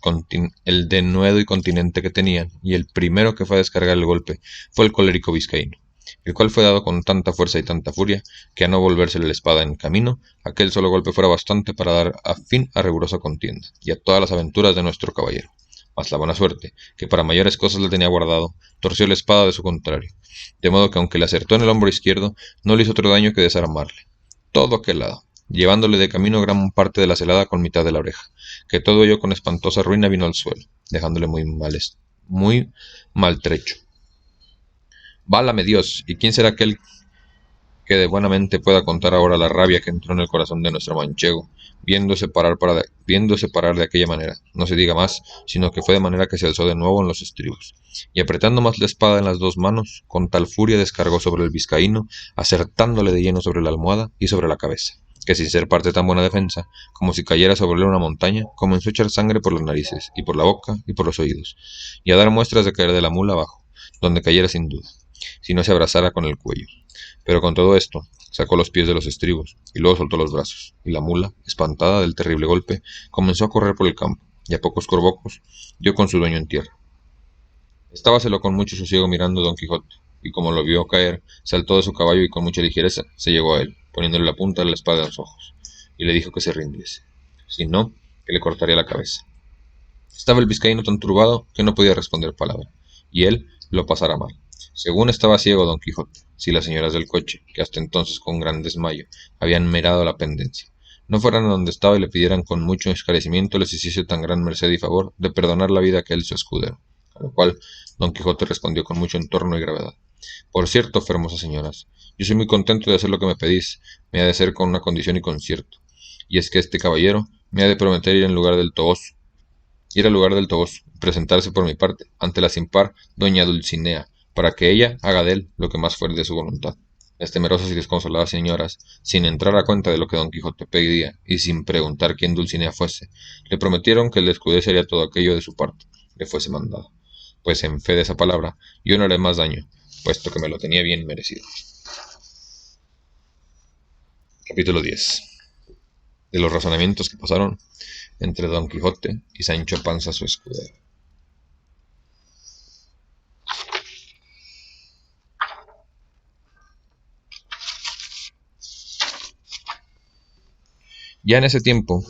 Speaker 1: que tenían, y el primero que fue a descargar el golpe fue el colérico vizcaíno, el cual fue dado con tanta fuerza y tanta furia, que a no volvérsele la espada en camino, aquel solo golpe fuera bastante para dar fin a rigurosa contienda, y a todas las aventuras de nuestro caballero. Mas la buena suerte, que para mayores cosas le tenía guardado, torció la espada de su contrario, de modo que aunque le acertó en el hombro izquierdo, no le hizo otro daño que desarmarle. Todo aquel lado, llevándole de camino gran parte de la celada con mitad de la oreja, que todo ello con espantosa ruina vino al suelo, dejándole muy maltrecho. Válame Dios, ¿y quién será aquel que de buena mente pueda contar ahora la rabia que entró en el corazón de nuestro manchego, viéndose parar de aquella manera? No se diga más, sino que fue de manera que se alzó de nuevo en los estribos, y apretando más la espada en las dos manos, con tal furia descargó sobre el vizcaíno, acertándole de lleno sobre la almohada y sobre la cabeza, que sin ser parte tan buena defensa, como si cayera sobre él una montaña, comenzó a echar sangre por las narices, y por la boca, y por los oídos, y a dar muestras de caer de la mula abajo, donde cayera sin duda, si no se abrazara con el cuello. Pero con todo esto, sacó los pies de los estribos, y luego soltó los brazos, y la mula, espantada del terrible golpe, comenzó a correr por el campo, y a pocos corbocos dio con su dueño en tierra. Estábaselo con mucho sosiego mirando don Quijote, y como lo vio caer, saltó de su caballo y con mucha ligereza se llegó a él, poniéndole la punta de la espada en los ojos, y le dijo que se rindiese, si no, que le cortaría la cabeza. Estaba el vizcaíno tan turbado que no podía responder palabra, y él lo pasara mal. Según estaba ciego don Quijote, si las señoras del coche, que hasta entonces con gran desmayo habían merado la pendencia, no fueran a donde estaba y le pidieran con mucho escarecimiento les hiciese tan gran merced y favor de perdonar la vida a aquel su escudero. A lo cual don Quijote respondió con mucho entorno y gravedad: Por cierto, fermosas señoras, yo soy muy contento de hacer lo que me pedís, me ha de ser con una condición y concierto, y es que este caballero me ha de prometer ir al lugar del Toboso, presentarse por mi parte ante la sin par doña Dulcinea, para que ella haga de él lo que más fuere de su voluntad. Las temerosas y desconsoladas señoras, sin entrar a cuenta de lo que don Quijote pedía, y sin preguntar quién Dulcinea fuese, le prometieron que el escudero haría todo aquello de su parte, le fuese mandado. Pues en fe de esa palabra, yo no haré más daño, puesto que me lo tenía bien merecido. Capítulo 10. De los razonamientos que pasaron entre don Quijote y Sancho Panza su escudero. Ya en ese tiempo,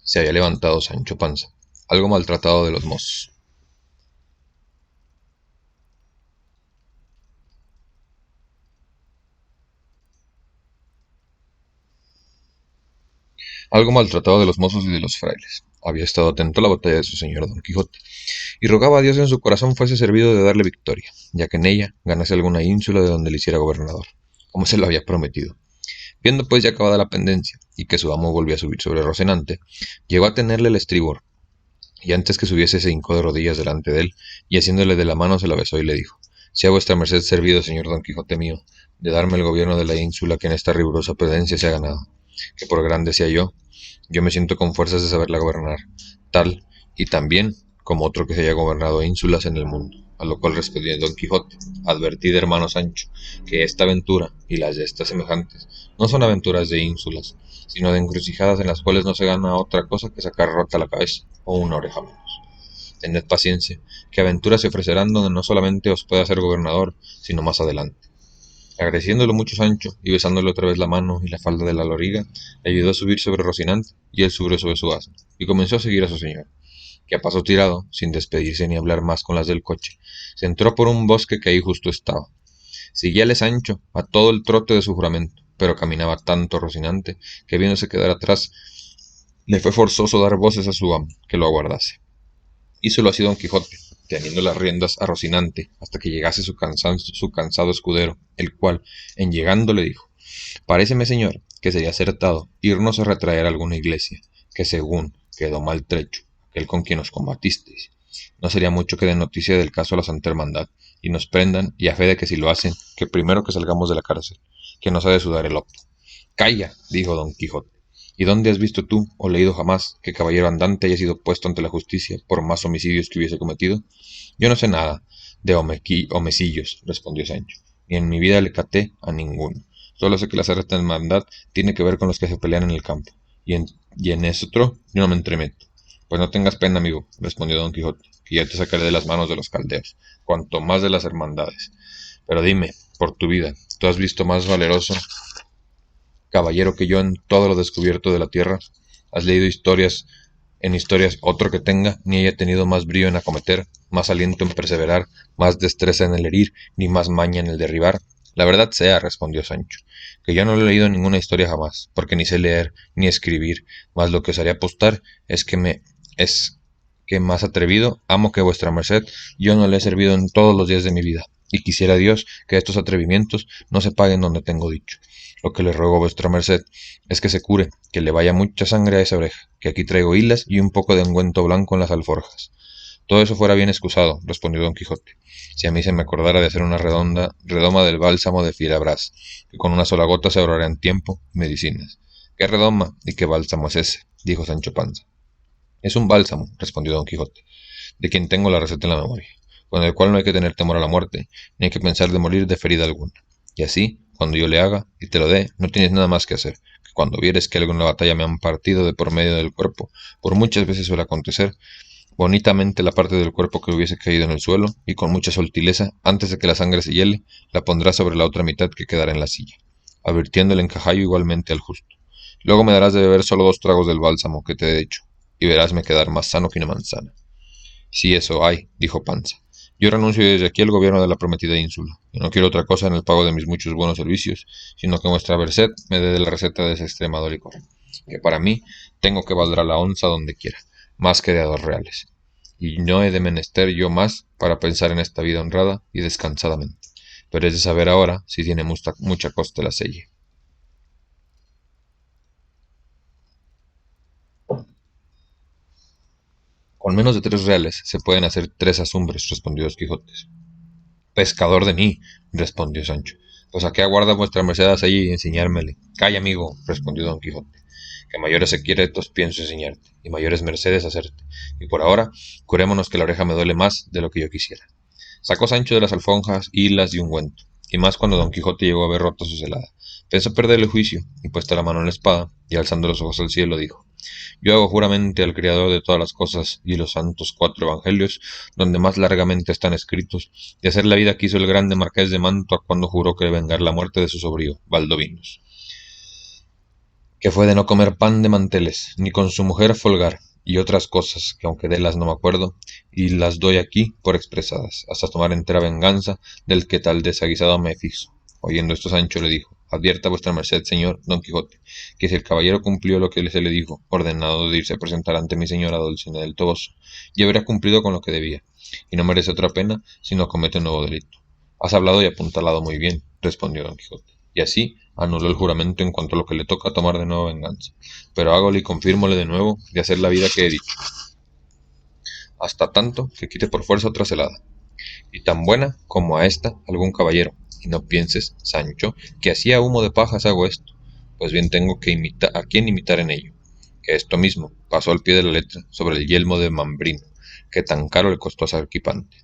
Speaker 1: se había levantado Sancho Panza, algo maltratado de los mozos. Algo maltratado de los mozos y de los frailes. Había estado atento a la batalla de su señor don Quijote, y rogaba a Dios en su corazón fuese servido de darle victoria, ya que en ella ganase alguna ínsula de donde le hiciera gobernador, como se lo había prometido. Viendo pues ya acabada la pendencia, y que su amo volvía a subir sobre Rocinante, llegó a tenerle el estribor, y antes que subiese se hincó de rodillas delante de él, y haciéndole de la mano se la besó y le dijo: Sea vuestra merced servido, señor don Quijote mío, de darme el gobierno de la ínsula que en esta rigurosa pendencia se ha ganado, que por grande sea yo me siento con fuerzas de saberla gobernar, tal y también como otro que se haya gobernado ínsulas en el mundo. A lo cual respondió don Quijote: Advertid, hermano Sancho, que esta aventura y las de estas semejantes no son aventuras de ínsulas, sino de encrucijadas en las cuales no se gana otra cosa que sacar rota la cabeza o una oreja menos. Tened paciencia, que aventuras se ofrecerán donde no solamente os pueda ser gobernador, sino más adelante. Agradeciéndolo mucho Sancho, y besándole otra vez la mano y la falda de la loriga, le ayudó a subir sobre Rocinante, y él subió sobre su asno, y comenzó a seguir a su señor, que a paso tirado, sin despedirse ni hablar más con las del coche, se entró por un bosque que ahí justo estaba. Seguíale Sancho a todo el trote de su juramento, pero caminaba tanto Rocinante, que viéndose quedar atrás, Le fue forzoso dar voces a su amo, que lo aguardase. Hízolo así don Quijote, teniendo las riendas a Rocinante, hasta que llegase su cansado escudero, el cual, en llegando, le dijo: Paréceme, señor, que sería acertado irnos a retraer a alguna iglesia, que según quedó maltrecho aquel con quien os combatisteis, no sería mucho que den noticia del caso a la Santa Hermandad, y nos prendan, y a fe de que si lo hacen, que primero que salgamos de la cárcel, que nos ha de sudar el opto. Calla, dijo don Quijote. ¿Y dónde has visto tú, o leído jamás, que caballero andante haya sido puesto ante la justicia por más homicidios que hubiese cometido? Yo no sé nada de homecillos, respondió Sancho, ni en mi vida le caté a ninguno. Solo sé que la Santa Hermandad tiene que ver con los que se pelean en el campo, y en eso otro yo no me entremeto. Pues no tengas pena, amigo, respondió don Quijote, que ya te sacaré de las manos de los caldeos, cuanto más de las hermandades. Pero dime, por tu vida, ¿tú has visto más valeroso caballero que yo en todo lo descubierto de la tierra? ¿Has leído historias otro que tenga, ni haya tenido más brío en acometer, más aliento en perseverar, más destreza en el herir, ni más maña en el derribar? La verdad sea, respondió Sancho, que yo no he leído ninguna historia jamás, porque ni sé leer ni escribir, mas lo que os haría apostar es que más atrevido amo que vuestra merced yo no le he servido en todos los días de mi vida, y quisiera Dios que estos atrevimientos no se paguen donde tengo dicho. Lo que le ruego a vuestra merced es que se cure, que le vaya mucha sangre a esa oreja, que aquí traigo hilas y un poco de ungüento blanco en las alforjas. Todo eso fuera bien excusado, respondió don Quijote, si a mí se me acordara de hacer una redoma del bálsamo de Fierabrás, que con una sola gota se ahorrarían tiempo y medicinas. ¿Qué redoma y qué bálsamo es ese?, dijo Sancho Panza. Es un bálsamo, respondió don Quijote, de quien tengo la receta en la memoria, con el cual no hay que tener temor a la muerte, ni hay que pensar de morir de ferida alguna. Y así, cuando yo le haga y te lo dé, no tienes nada más que hacer, que cuando vieres que algo en la batalla me han partido de por medio del cuerpo, por muchas veces suele acontecer, bonitamente la parte del cuerpo que hubiese caído en el suelo, y con mucha sutileza, antes de que la sangre se hiele, la pondrás sobre la otra mitad que quedará en la silla, advirtiendo el encajallo igualmente al justo. Luego me darás de beber solo 2 tragos del bálsamo que te he hecho, y verásme quedar más sano que una manzana. Si eso hay, dijo Panza. Yo renuncio desde aquí al gobierno de la prometida ínsula, y no quiero otra cosa en el pago de mis muchos buenos servicios, sino que vuestra merced me dé de la receta de ese extremado licor, que para mí tengo que valdrá la onza donde quiera, más que de a 2 reales, y no he de menester yo más para pensar en esta vida honrada y descansadamente, pero es de saber ahora si tiene mucha costa la selle. Con menos de 3 reales se pueden hacer 3 azumbres, respondió Don Quijote. Pescador de mí, respondió Sancho, pues a qué aguarda vuestra merced allí y enseñármele. Calla, amigo, respondió don Quijote, que mayores secretos pienso enseñarte, y mayores mercedes hacerte, y por ahora curémonos que la oreja me duele más de lo que yo quisiera. Sacó Sancho de las alforjas hilas y ungüento, y más cuando don Quijote llegó a ver rota su celada. Pensó perder el juicio, y puesta la mano en la espada, y alzando los ojos al cielo, dijo: Yo hago juramente al Criador de todas las cosas y los santos 4 evangelios, donde más largamente están escritos, de hacer la vida que hizo el grande marqués de Mantua cuando juró que vengar la muerte de su sobrio, Valdovinos, que fue de no comer pan de manteles, ni con su mujer folgar, y otras cosas, que aunque de las no me acuerdo, y las doy aquí por expresadas, hasta tomar entera venganza del que tal desaguisado me fizo. Oyendo esto Sancho le dijo: Advierta vuestra merced, señor Don Quijote, que si el caballero cumplió lo que se le dijo, ordenado de irse a presentar ante mi señora Dulcinea del Toboso, ya habrá cumplido con lo que debía, y no merece otra pena si no comete un nuevo delito. Has hablado y apuntalado muy bien, respondió Don Quijote, y así anuló el juramento en cuanto a lo que le toca tomar de nuevo venganza, pero hágole y confírmole de nuevo de hacer la vida que he dicho, hasta tanto que quite por fuerza otra celada, y tan buena como a esta algún caballero, y no pienses, Sancho, que así a humo de pajas hago esto, pues bien tengo que a quien imitar en ello, que esto mismo pasó al pie de la letra sobre el yelmo de Mambrino, que tan caro le costó a Sarquipante.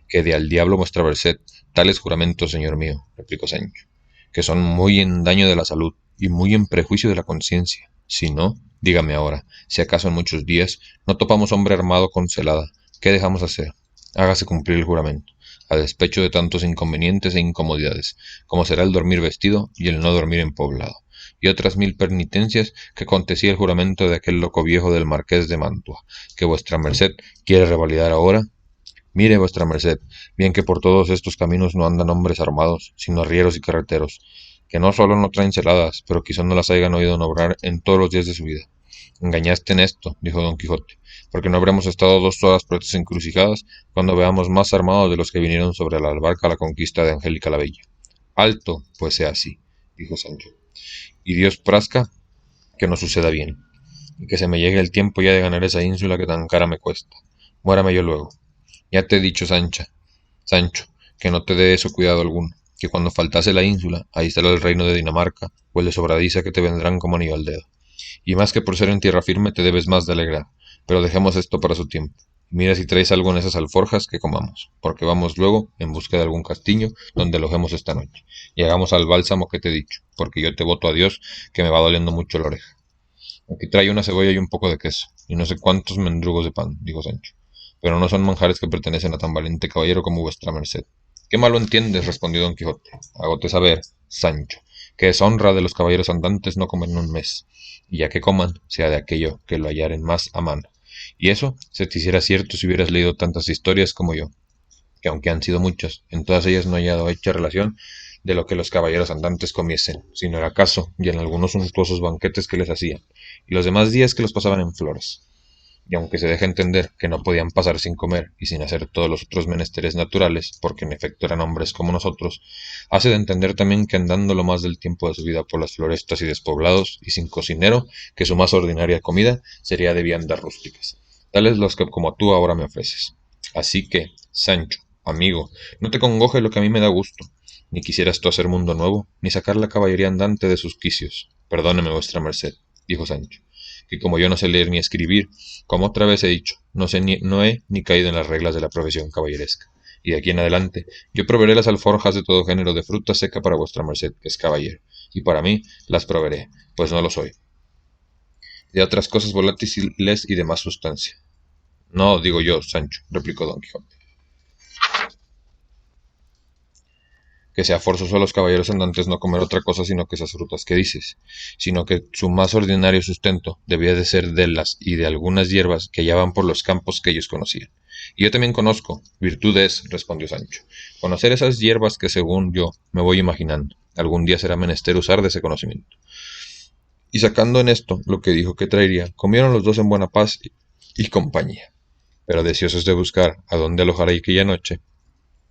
Speaker 1: Que de al diablo vuestra merced tales juramentos, señor mío, replicó Sancho, que son muy en daño de la salud y muy en prejuicio de la conciencia. Si no, dígame ahora, si acaso en muchos días no topamos hombre armado con celada, ¿qué dejamos hacer? Hágase cumplir el juramento, a despecho de tantos inconvenientes e incomodidades, como será el dormir vestido y el no dormir en poblado, y otras 1000 penitencias que acontecía el juramento de aquel loco viejo del marqués de Mantua, que vuestra merced quiere revalidar ahora. Mire vuestra merced, bien que por todos estos caminos no andan hombres armados, sino arrieros y carreteros, que no solo no traen celadas, pero quizá no las hayan oído nombrar en todos los días de su vida. Engañaste en esto, dijo don Quijote, porque no habremos estado 2 horas por estas encrucijadas cuando veamos más armados de los que vinieron sobre la albarca a la conquista de Angélica la Bella. Alto, pues sea así, dijo Sancho, y Dios prazca que no suceda bien, y que se me llegue el tiempo ya de ganar esa ínsula que tan cara me cuesta. Muérame yo luego. Ya te he dicho, Sancho, que no te dé eso cuidado alguno, que cuando faltase la ínsula, ahí estará el reino de Dinamarca, o el de Sobradiza que te vendrán como anillo al dedo. Y más que por ser en tierra firme te debes más de alegrar, pero dejemos esto para su tiempo. Mira si traes algo en esas alforjas que comamos, porque vamos luego en busca de algún castillo donde alojemos esta noche, y hagamos al bálsamo que te he dicho, porque yo te voto a Dios que me va doliendo mucho la oreja. Aquí trae una cebolla y un poco de queso, y no sé cuántos mendrugos de pan, dijo Sancho, pero no son manjares que pertenecen a tan valiente caballero como vuestra merced. ¿Qué mal lo entiendes? Respondió don Quijote. Hágote saber, Sancho, que es honra de los caballeros andantes no comer en un mes, y ya que coman, sea de aquello que lo hallaren más a mano. Y eso se te hiciera cierto si hubieras leído tantas historias como yo, que aunque han sido muchas, en todas ellas no he hallado hecha relación de lo que los caballeros andantes comiesen, sino el acaso, y en algunos suntuosos banquetes que les hacían, y los demás días que los pasaban en flores. Y aunque se deja entender que no podían pasar sin comer y sin hacer todos los otros menesteres naturales, porque en efecto eran hombres como nosotros, hace de entender también que andando lo más del tiempo de su vida por las florestas y despoblados, y sin cocinero, que su más ordinaria comida sería de viandas rústicas, tales los que como tú ahora me ofreces. Así que, Sancho, amigo, no te congoje lo que a mí me da gusto, ni quisieras tú hacer mundo nuevo, ni sacar la caballería andante de sus quicios. Perdóneme vuestra merced, dijo Sancho, que como yo no sé leer ni escribir, como otra vez he dicho, no he ni caído en las reglas de la profesión caballeresca, y de aquí en adelante yo proveeré las alforjas de todo género de fruta seca para vuestra merced, que es caballero, y para mí las proveeré, pues no lo soy, de otras cosas volátiles y de más sustancia. No, digo yo, Sancho, replicó don Quijote, que sea forzoso a los caballeros andantes no comer otra cosa sino que esas frutas que dices, sino que su más ordinario sustento debía de ser de las y de algunas hierbas que hallaban por los campos que ellos conocían. Y yo también conozco, virtud es, respondió Sancho, conocer esas hierbas que según yo me voy imaginando, algún día será menester usar de ese conocimiento. Y sacando en esto lo que dijo que traería, comieron los dos en buena paz y compañía, pero deseosos de buscar a dónde alojar aquella noche,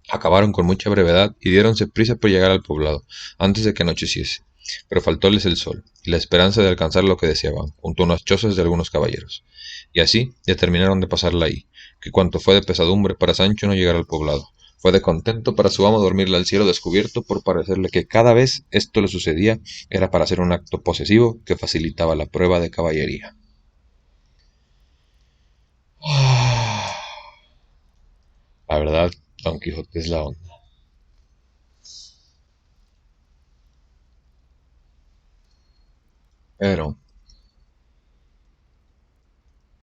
Speaker 1: acabaron con mucha brevedad y diéronse prisa por llegar al poblado, antes de que anocheciese. Pero faltóles el sol, y la esperanza de alcanzar lo que deseaban, junto a unas chozas de algunos caballeros. Y así determinaron de pasarla ahí, que cuanto fue de pesadumbre para Sancho no llegar al poblado, fue de contento para su amo dormirle al cielo descubierto por parecerle que cada vez esto le sucedía era para hacer un acto posesivo que facilitaba la prueba de caballería. La verdad, Don Quijote es la onda. Pero